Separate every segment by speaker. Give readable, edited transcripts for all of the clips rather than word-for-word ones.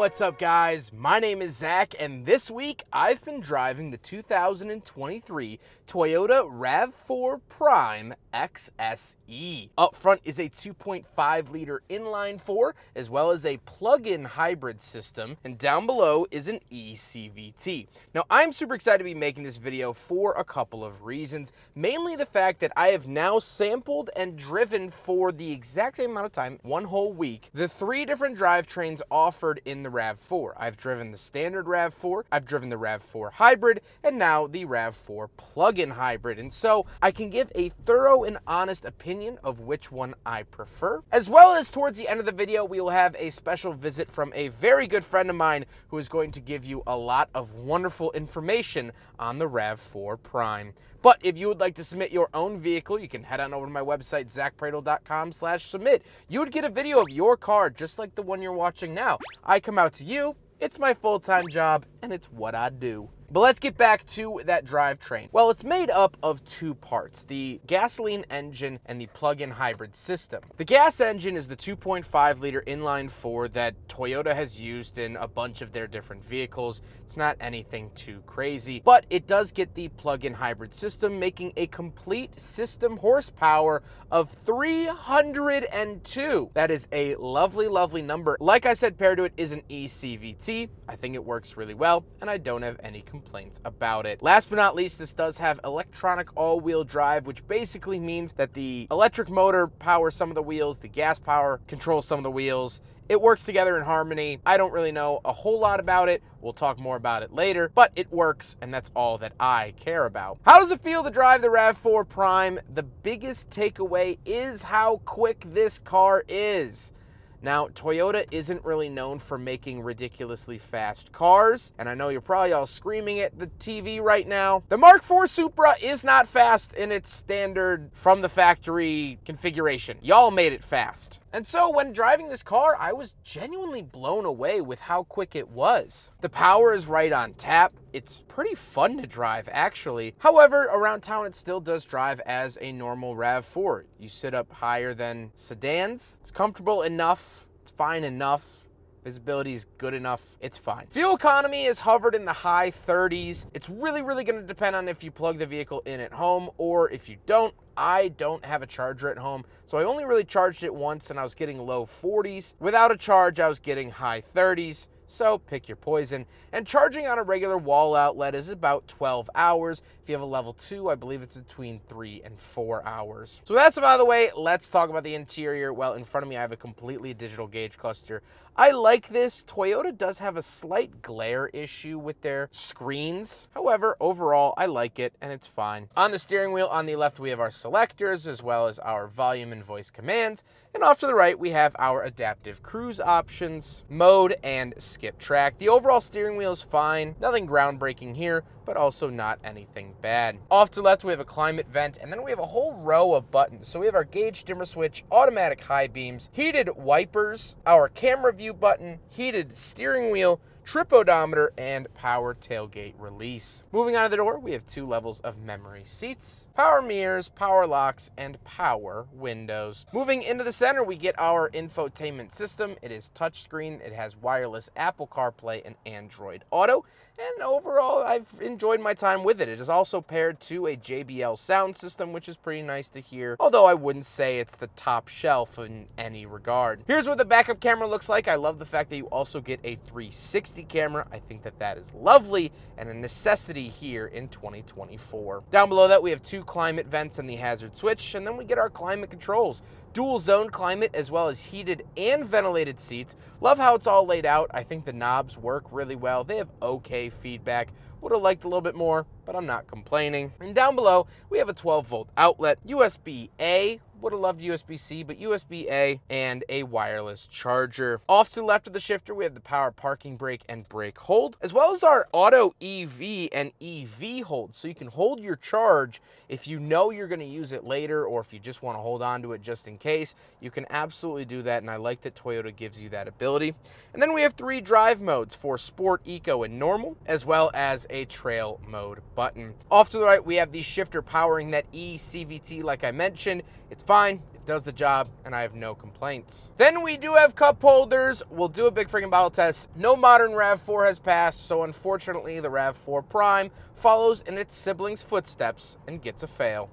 Speaker 1: What's up, guys? My name is Zach, and this week I've been driving the 2023 Toyota RAV4 Prime XSE. Up front is a 2.5-liter inline-4, as well as a plug-in hybrid system, and down below is an eCVT. Now, I'm super excited to be making this video for a couple of reasons, mainly the fact that I have now sampled and driven for the exact same amount of time, one whole week, the 3 different drivetrains offered in the RAV4. I've driven the standard RAV4, I've driven the RAV4 hybrid, and now the RAV4 plug-in hybrid. And so I can give a thorough and honest opinion of which one I prefer. As well as towards the end of the video, we will have a special visit from a very good friend of mine who is going to give you a lot of wonderful information on the RAV4 Prime. But if you would like to submit your own vehicle, you can head on over to my website, zackpradel.com/submit. You would get a video of your car just like the one you're watching now. I come out to you, it's my full-time job, and it's what I do. But let's get back to that drivetrain. Well, it's made up of 2 parts, the gasoline engine and the plug-in hybrid system. The gas engine is the 2.5-liter inline-4 that Toyota has used in a bunch of their different vehicles. It's not anything too crazy, but it does get the plug-in hybrid system, making a complete system horsepower of 302. That is a lovely, lovely number. Like I said, paired to it is an eCVT. I think it works really well, and I don't have any complaints about it. Last but not least, this does have electronic all-wheel drive, which basically means that the electric motor powers some of the wheels, the gas power controls some of the wheels. It works together in harmony. I don't really know a whole lot about it. We'll talk more about it later, but it works, and that's all that I care about. How does it feel to drive the RAV4 Prime? The biggest takeaway is how quick this car is. Now, Toyota isn't really known for making ridiculously fast cars, and I know you're probably all screaming at the TV right now. The Mark IV Supra is not fast in its standard from the factory configuration. Y'all made it fast. And so when driving this car, I was genuinely blown away with how quick it was. The power is right on tap. It's pretty fun to drive, actually. However, around town, it still does drive as a normal RAV4. You sit up higher than sedans. It's comfortable enough. It's fine enough. Visibility is good enough. It's fine. Fuel economy is hovered in the high 30s. It's really going to depend on if you plug the vehicle in at home or if you don't. I don't have a charger at home, so I only really charged it once and I was getting low 40s. Without a charge, I was getting high 30s. So pick your poison. And charging on a regular wall outlet is about 12 hours. If you have a level 2, I believe it's between 3 and 4 hours. So that's about the way. Let's talk about the interior. Well, in front of me, I have a completely digital gauge cluster. I like this. Toyota does have a slight glare issue with their screens. However, overall, I like it and it's fine. On the steering wheel, on the left, we have our selectors as well as our volume and voice commands. And off to the right, we have our adaptive cruise options, mode, and skip track. The overall steering wheel is fine. Nothing groundbreaking here, but also not anything bad. Off to the left, we have a climate vent, and then we have a whole row of buttons. So we have our gauge dimmer switch, automatic high beams, heated wipers, our camera view button, heated steering wheel, trip odometer, and power tailgate release. Moving on to the door, we have 2 levels of memory seats, power mirrors, power locks, and power windows. Moving into the center, we get our infotainment system. It is touchscreen. It has wireless Apple CarPlay and Android Auto. And overall, I've enjoyed my time with it. It is also paired to a JBL sound system, which is pretty nice to hear, although I wouldn't say it's the top shelf in any regard. Here's what the backup camera looks like. I love the fact that you also get a 360 camera. I think that is lovely and a necessity here in 2024. Down below that, we have 2 climate vents and the hazard switch, and then we get our climate controls. Dual zone climate as well as heated and ventilated seats. Love how it's all laid out. I think the knobs work really well. They have okay feedback. Would have liked a little bit more, but I'm not complaining. And down below, we have a 12-volt outlet, USB-A, would have loved USB-C, but USB-A and a wireless charger. Off to the left of the shifter, we have the power parking brake and brake hold, as well as our auto EV and EV hold. So you can hold your charge if you know you're going to use it later, or if you just want to hold on to it just in case. You can absolutely do that, and I like that Toyota gives you that ability. And then we have 3 drive modes for Sport, Eco, and Normal, as well as a Trail mode button. Off to the right, we have the shifter powering that eCVT like I mentioned. It's fine. It does the job, and I have no complaints. Then we do have cup holders. We'll do a big freaking bottle test. No modern RAV4 has passed, so unfortunately the RAV4 Prime follows in its siblings' footsteps and gets a fail.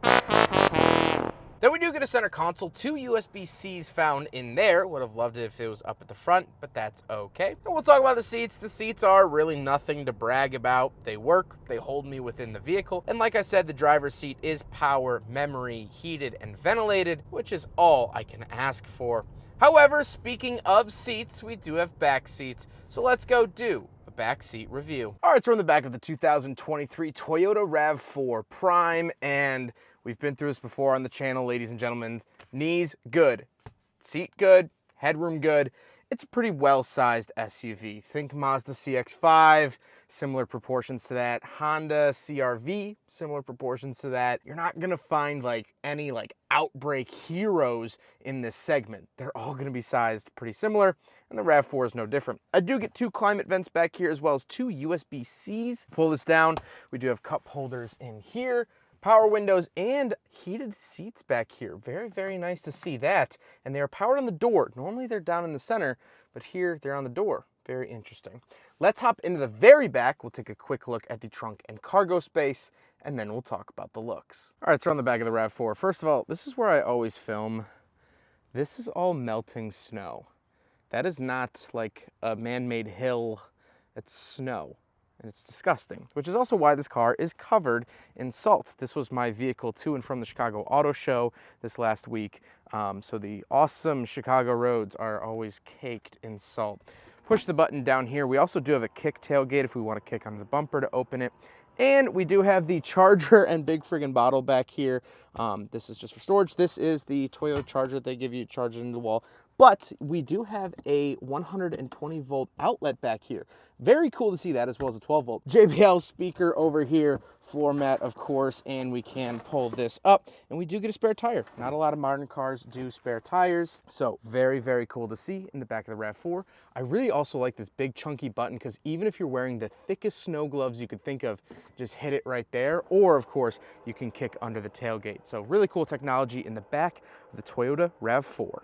Speaker 1: Then we do get a center console, 2 USB-Cs found in there. Would have loved it if it was up at the front, but that's okay. And we'll talk about the seats. The seats are really nothing to brag about. They work, they hold me within the vehicle. And like I said, the driver's seat is power, memory, heated, and ventilated, which is all I can ask for. However, speaking of seats, we do have back seats. So let's go do a back seat review. All right, so we're in the back of the 2023 Toyota RAV4 Prime, and we've been through this before on the channel, ladies and gentlemen. Knees, good. Seat, good. Headroom, good. It's a pretty well-sized SUV. Think Mazda CX-5, similar proportions to that. Honda CR-V, similar proportions to that. You're not gonna find any outbreak heroes in this segment. They're all gonna be sized pretty similar, and the RAV4 is no different. I do get 2 climate vents back here, as well as 2 USB-Cs. Pull this down. We do have cup holders in here, power windows, and heated seats back here. Very, very nice to see that. And they are powered on the door. Normally they're down in the center, but here they're on the door. Very interesting. Let's hop into the very back. We'll take a quick look at the trunk and cargo space, and then we'll talk about the looks. All right, so on the back of the RAV4. First of all, this is where I always film. This is all melting snow. That is not like a man-made hill. It's snow. And it's disgusting, which is also why this car is covered in salt. This was my vehicle to and from the Chicago Auto Show this last week. So the awesome Chicago roads are always caked in salt. Push the button down here. We also do have a kick tailgate if we want to kick under the bumper to open it. And we do have the charger and big friggin' bottle back here. This is just for storage. This is the Toyota charger they give you to charge it into the wall. But we do have a 120 volt outlet back here. Very cool to see that, as well as a 12 volt. JBL speaker over here, floor mat, of course, and we can pull this up. And we do get a spare tire. Not a lot of modern cars do spare tires. So very, very cool to see in the back of the RAV4. I really also like this big chunky button, because even if you're wearing the thickest snow gloves you could think of, just hit it right there. Or, of course, you can kick under the tailgate. So really cool technology in the back of the Toyota RAV4.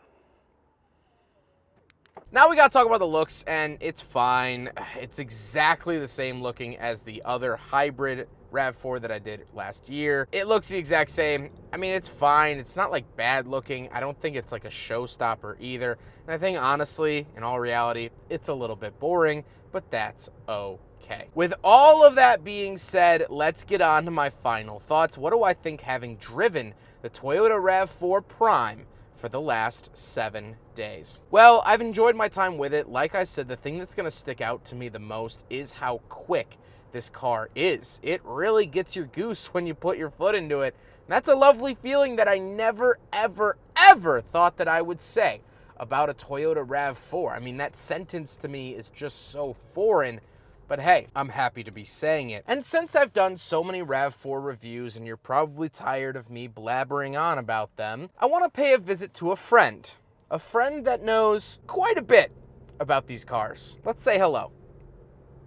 Speaker 1: Now we gotta talk about the looks, and it's fine. It's exactly the same looking as the other hybrid RAV4 that I did last year. It looks the exact same. I mean, it's fine. It's not like bad looking. I don't think it's like a showstopper either. And I think honestly, in all reality, it's a little bit boring, but that's okay. With all of that being said, let's get on to my final thoughts. What do I think, having driven the Toyota RAV4 Prime for the last 7 days? Well, I've enjoyed my time with it. Like I said, the thing that's gonna stick out to me the most is how quick this car is. It really gets your goose when you put your foot into it. And that's a lovely feeling that I never, ever, ever thought that I would say about a Toyota RAV4. I mean, that sentence to me is just so foreign. But hey, I'm happy to be saying it. And since I've done so many RAV4 reviews and you're probably tired of me blabbering on about them, I want to pay a visit to a friend that knows quite a bit about these cars. Let's say hello.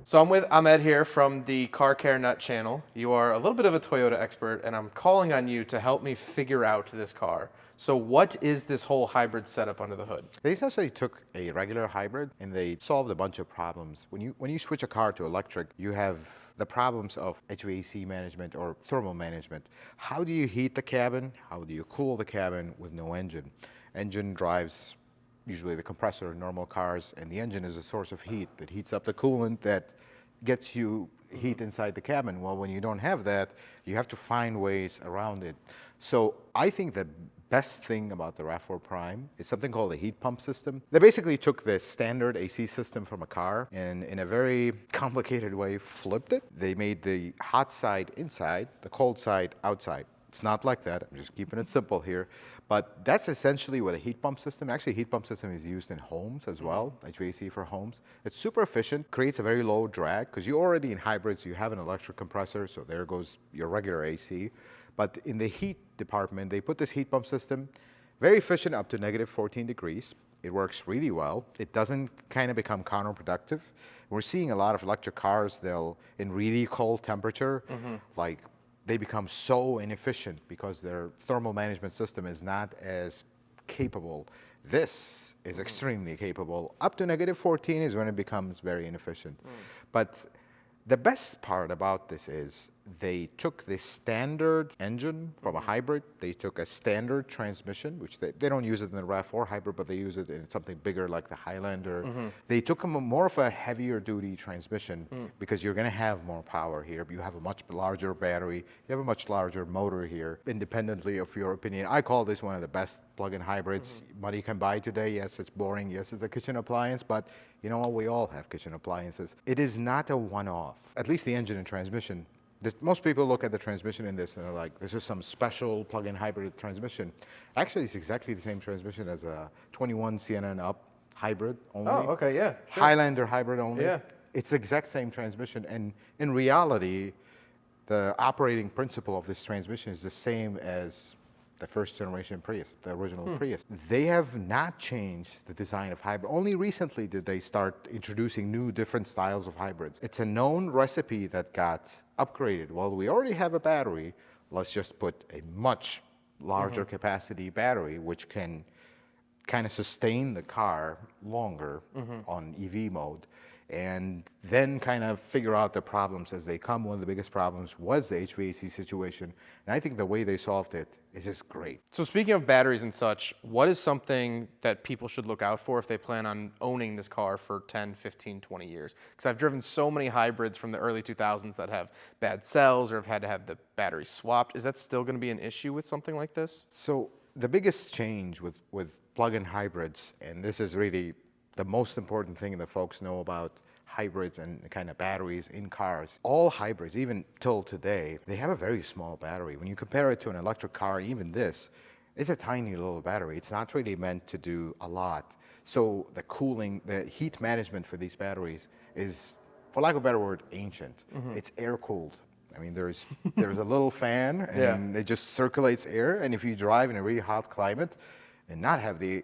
Speaker 1: So I'm with Ahmed here from the Car Care Nut channel. You are a little bit of a Toyota expert, and I'm calling on you to help me figure out this car. So what is this whole hybrid setup under the hood?
Speaker 2: They essentially took a regular hybrid and they solved a bunch of problems. When you switch a car to electric, you have the problems of HVAC management or thermal management. How do you heat the cabin? How do you cool the cabin with no engine? Engine drives usually the compressor in normal cars, and the engine is a source of heat that heats up the coolant that gets you heat inside the cabin. Well, when you don't have that, you have to find ways around it. So I think the best thing about the RAV4 Prime is something called a heat pump system. They basically took the standard AC system from a car and in a very complicated way flipped it. They made the hot side inside, the cold side outside. It's not like that. I'm just keeping it simple here. But that's essentially what a heat pump system, actually a heat pump system is used in homes as well, HVAC for homes. It's super efficient, creates a very low drag, because you already in hybrids, you have an electric compressor, so there goes your regular AC. But in the heat department, they put this heat pump system, very efficient up to -14 degrees. It works really well. It doesn't kind of become counterproductive. We're seeing a lot of electric cars, they'll, in really cold temperature, like they become so inefficient because their thermal management system is not as capable. This is extremely capable. Up to -14 is when it becomes very inefficient. But the best part about this is they took the standard engine from a hybrid, they took a standard transmission, which they don't use it in the RAV4 hybrid, but they use it in something bigger like the Highlander. They took more of a heavier duty transmission because you're going to have more power here. You have a much larger battery, you have a much larger motor here, independently of your opinion. I call this one of the best plug-in hybrids money can buy today. Yes, it's boring. Yes, it's a kitchen appliance, but you know what? We all have kitchen appliances. It is not a one-off, at least the engine and transmission. Most people look at the transmission in this and they're like, this is some special plug-in hybrid transmission. Actually, it's exactly the same transmission as a 21 CNN up hybrid only.
Speaker 1: Oh, okay, yeah. Sure.
Speaker 2: Highlander hybrid only.
Speaker 1: Yeah.
Speaker 2: It's the exact same transmission. And in reality, the operating principle of this transmission is the same as the first generation Prius, the original Prius. They have not changed the design of hybrid. Only recently did they start introducing new different styles of hybrids. It's a known recipe that got upgraded. Well, we already have a battery. Let's just put a much larger capacity battery, which can kind of sustain the car longer on EV mode, and then kind of figure out the problems as they come. One of the biggest problems was the HVAC situation, and I think the way they solved it is just great.
Speaker 1: So speaking of batteries and such, what is something that people should look out for if they plan on owning this car for 10, 15, 20 years? Because I've driven so many hybrids from the early 2000s that have bad cells or have had to have the battery swapped. Is that still going to be an issue with something like this?
Speaker 2: So the biggest change with plug-in hybrids, and this is really the most important thing that folks know about hybrids and kind of batteries in cars. All hybrids, even till today, they have a very small battery. When you compare it to an electric car, even this, it's a tiny little battery. It's not really meant to do a lot. So the cooling, the heat management for these batteries is, for lack of a better word, ancient. It's air-cooled. I mean, there's a little fan, and it just circulates air. And if you drive in a really hot climate and not have the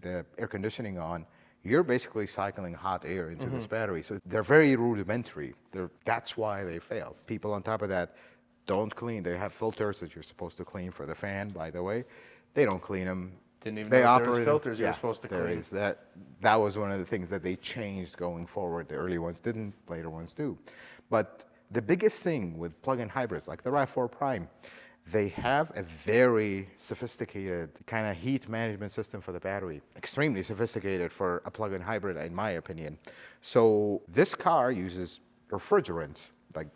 Speaker 2: air conditioning on, you're basically cycling hot air into this battery. So they're very rudimentary. That's why they fail. People on top of that don't clean. They have filters that you're supposed to clean for the fan, by the way. They don't clean them.
Speaker 1: Didn't even know there was filters you were supposed to
Speaker 2: there
Speaker 1: clean.
Speaker 2: Is that was one of the things that they changed going forward. The early ones didn't, later ones do. But the biggest thing with plug-in hybrids, like the RAV4 Prime, they have a very sophisticated kind of heat management system for the battery. Extremely sophisticated for a plug-in hybrid, in my opinion. So this car uses refrigerant, like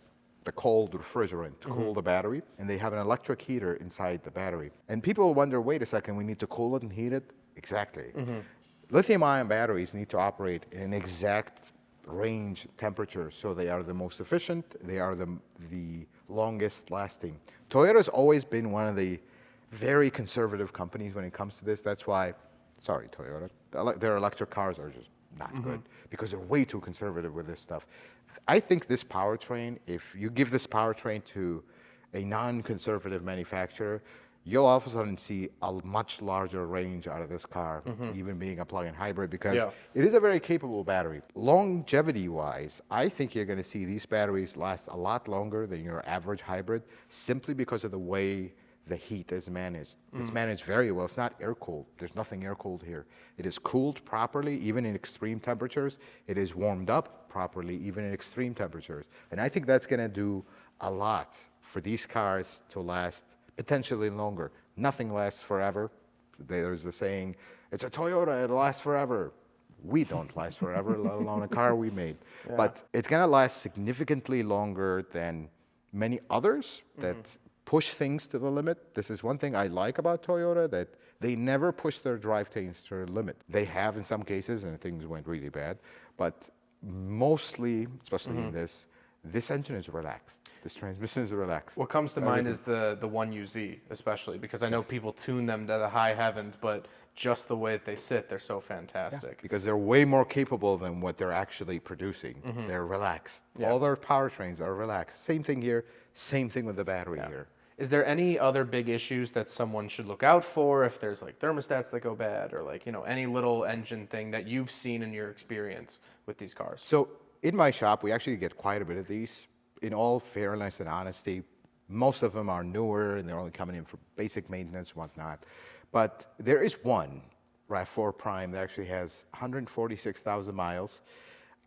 Speaker 2: the cold refrigerant, to cool the battery, and they have an electric heater inside the battery. And people wonder, wait a second, we need to cool it and heat it? Exactly. Lithium-ion batteries need to operate in an exact range temperature, so they are the most efficient, they are the longest lasting. Toyota's always been one of the very conservative companies when it comes to this. That's why, sorry Toyota, their electric cars are just not good because they're way too conservative with this stuff. I think this powertrain, if you give this powertrain to a non-conservative manufacturer, you'll all of a sudden see a much larger range out of this car, even being a plug-in hybrid, because it is a very capable battery. Longevity-wise, I think you're going to see these batteries last a lot longer than your average hybrid, simply because of the way the heat is managed. It's managed very well. It's not air-cooled. There's nothing air-cooled here. It is cooled properly, even in extreme temperatures. It is warmed up properly, even in extreme temperatures. And I think that's going to do a lot for these cars to last potentially longer. Nothing lasts forever. There's a saying, it's a Toyota, it'll last forever. We don't last forever, let alone a car we made. But it's gonna last significantly longer than many others that push things to the limit. This is one thing I like about Toyota, that they never push their drivetrains to the limit. They have in some cases, and things went really bad, but mostly, especially in this engine is relaxed. This transmission is relaxed.
Speaker 1: What comes to mind is the 1UZ, especially, because I know people tune them to the high heavens, but just the way that they sit, they're so fantastic.
Speaker 2: Because they're way more capable than what they're actually producing. They're relaxed. All their powertrains are relaxed. Same thing here, same thing with the battery here.
Speaker 1: Is there any other big issues that someone should look out for if there's like thermostats that go bad, or like, you know, any little engine thing that you've seen in your experience with these cars?
Speaker 2: So in my shop, we actually get quite a bit of these. In all fairness and honesty, most of them are newer and they're only coming in for basic maintenance and whatnot. But there is one RAV4 Prime that actually has 146,000 miles.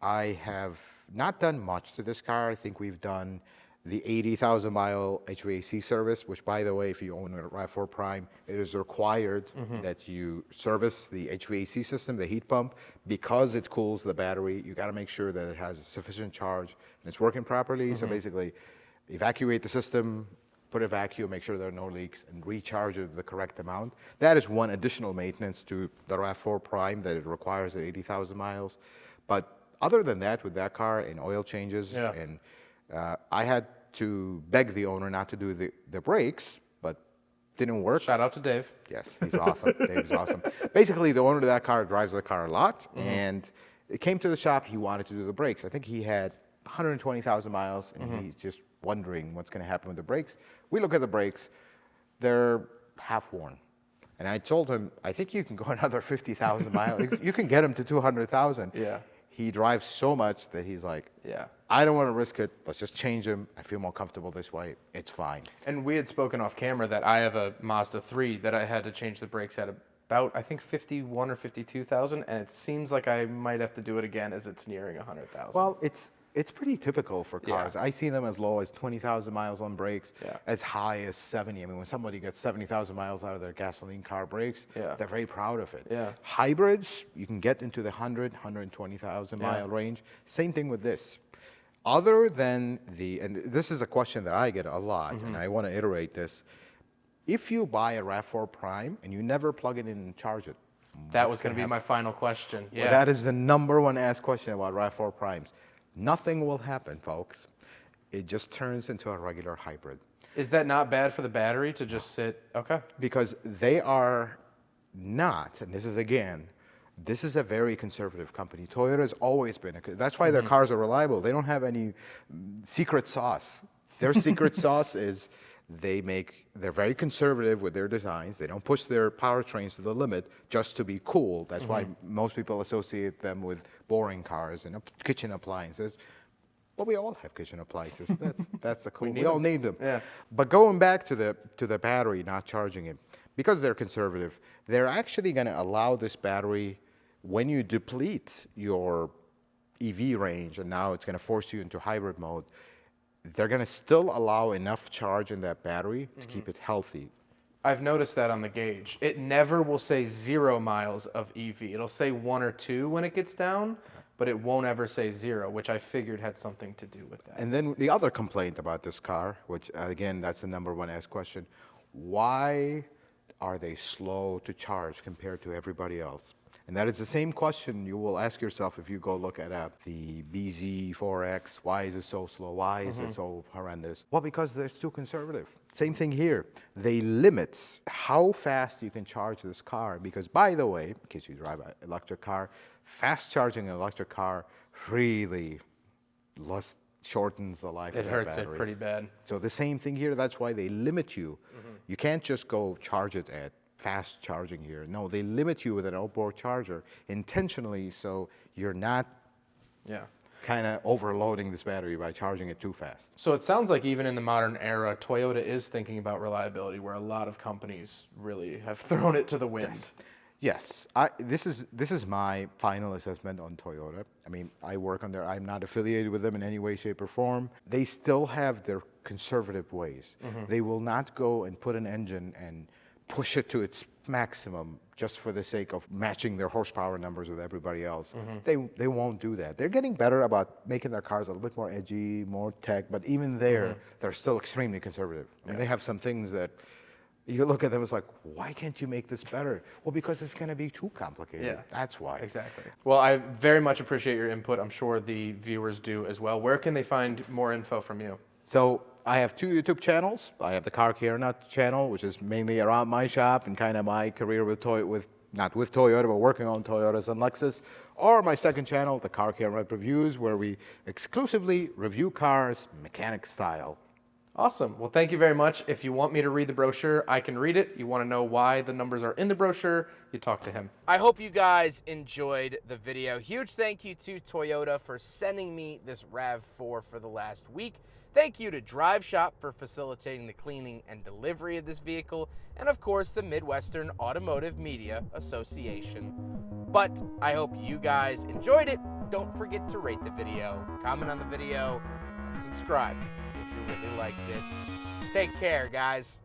Speaker 2: I have not done much to this car. I think we've done the 80,000 mile HVAC service, which, by the way, if you own a RAV4 Prime, it is required that you service the HVAC system, the heat pump, because it cools the battery. You got to make sure that it has sufficient charge and it's working properly. So basically, evacuate the system, put a vacuum, make sure there are no leaks, and recharge it the correct amount. That is one additional maintenance to the RAV4 Prime that it requires at 80,000 miles. But other than that, with that car and oil changes, and I had to beg the owner not to do the brakes, but didn't work.
Speaker 1: Shout out to Dave.
Speaker 2: Yes, he's awesome. Dave's awesome. Basically, the owner of that car drives the car a lot, and it came to the shop. He wanted to do the brakes. I think he had 120,000 miles, and he's just wondering what's going to happen with the brakes. We look at the brakes; they're half worn. And I told him, I think you can go another 50,000 miles. You can get him to 200,000.
Speaker 1: Yeah.
Speaker 2: He drives so much that he's like, I don't want to risk it. Let's just change him. I feel more comfortable this way. It's fine.
Speaker 1: And we had spoken off camera that I have a Mazda 3 that I had to change the brakes at about, I think, 51 or 52,000, and it seems like I might have to do it again as it's nearing 100,000.
Speaker 2: Well, it's pretty typical for cars. I see them as low as 20,000 miles on brakes, as high as 70. I mean, when somebody gets 70,000 miles out of their gasoline car brakes, they're very proud of it. Hybrids, you can get into the 100, 120,000 mile range. Same thing with this. Other than and this is a question that I get a lot, and I want to iterate this. If you buy a RAV4 Prime and you never plug it in and charge it,
Speaker 1: that was going to be my final question.
Speaker 2: Well, that is the number one asked question about RAV4 Primes. Nothing will happen, folks. It just turns into a regular hybrid.
Speaker 1: Is that not bad for the battery to just sit? Okay.
Speaker 2: Because they are not, and this is a very conservative company. Toyota has always been, that's why their cars are reliable. They don't have any secret sauce. Their secret sauce is they're very conservative with their designs. They don't push their powertrains to the limit just to be cool. That's why most people associate them with boring cars and kitchen appliances. Well, we all have kitchen appliances. That's the cool. We all need them. Yeah. But going back to the battery, not charging it, because they're conservative, they're actually going to allow this battery, when you deplete your EV range, and now it's going to force you into hybrid mode, they're going to still allow enough charge in that battery to keep it healthy.
Speaker 1: I've noticed that on the gauge. It never will say 0 miles of EV. It'll say 1 or 2 when it gets down, but it won't ever say 0, which I figured had something to do with that.
Speaker 2: And then the other complaint about this car, which again, that's the number one asked question, why are they slow to charge compared to everybody else? And that is the same question you will ask yourself if you go look at the BZ4X. Why is it so slow? Why is it so horrendous? Well, because they're too conservative. Same thing here. They limit how fast you can charge this car because, by the way, in case you drive an electric car, fast charging an electric car really shortens the life of the battery. It hurts it
Speaker 1: pretty bad.
Speaker 2: So the same thing here. That's why they limit you. You can't just go charge it at fast charging here. No, they limit you with an outboard charger intentionally so you're not kind of overloading this battery by charging it too fast. So
Speaker 1: it sounds like even in the modern era, Toyota is thinking about reliability where a lot of companies really have thrown it to the wind.
Speaker 2: Yes. This is my final assessment on Toyota. I mean, I work on I'm not affiliated with them in any way, shape, or form. They still have their conservative ways. They will not go and put an engine and push it to its maximum just for the sake of matching their horsepower numbers with everybody else. They won't do that. They're getting better about making their cars a little bit more edgy, more tech, but even there, they're still extremely conservative. I mean, they have some things that you look at them, it's like, why can't you make this better? Well, because it's going to be too complicated. Yeah. That's why.
Speaker 1: Exactly. Well, I very much appreciate your input. I'm sure the viewers do as well. Where can they find more info from you?
Speaker 2: So I have 2 YouTube channels. I have the Car Care Nut channel, which is mainly around my shop and kind of my career not with Toyota, but working on Toyotas and Lexus. Or my second channel, the Car Care Nut Reviews, where we exclusively review cars mechanic style.
Speaker 1: Awesome. Well, thank you very much. If you want me to read the brochure, I can read it. You want to know why the numbers are in the brochure, you talk to him. I hope you guys enjoyed the video. Huge thank you to Toyota for sending me this RAV4 for the last week. Thank you to Drive Shop for facilitating the cleaning and delivery of this vehicle, and of course the Midwestern Automotive Media Association. But I hope you guys enjoyed it. Don't forget to rate the video, comment on the video, and subscribe if you really liked it. Take care, guys.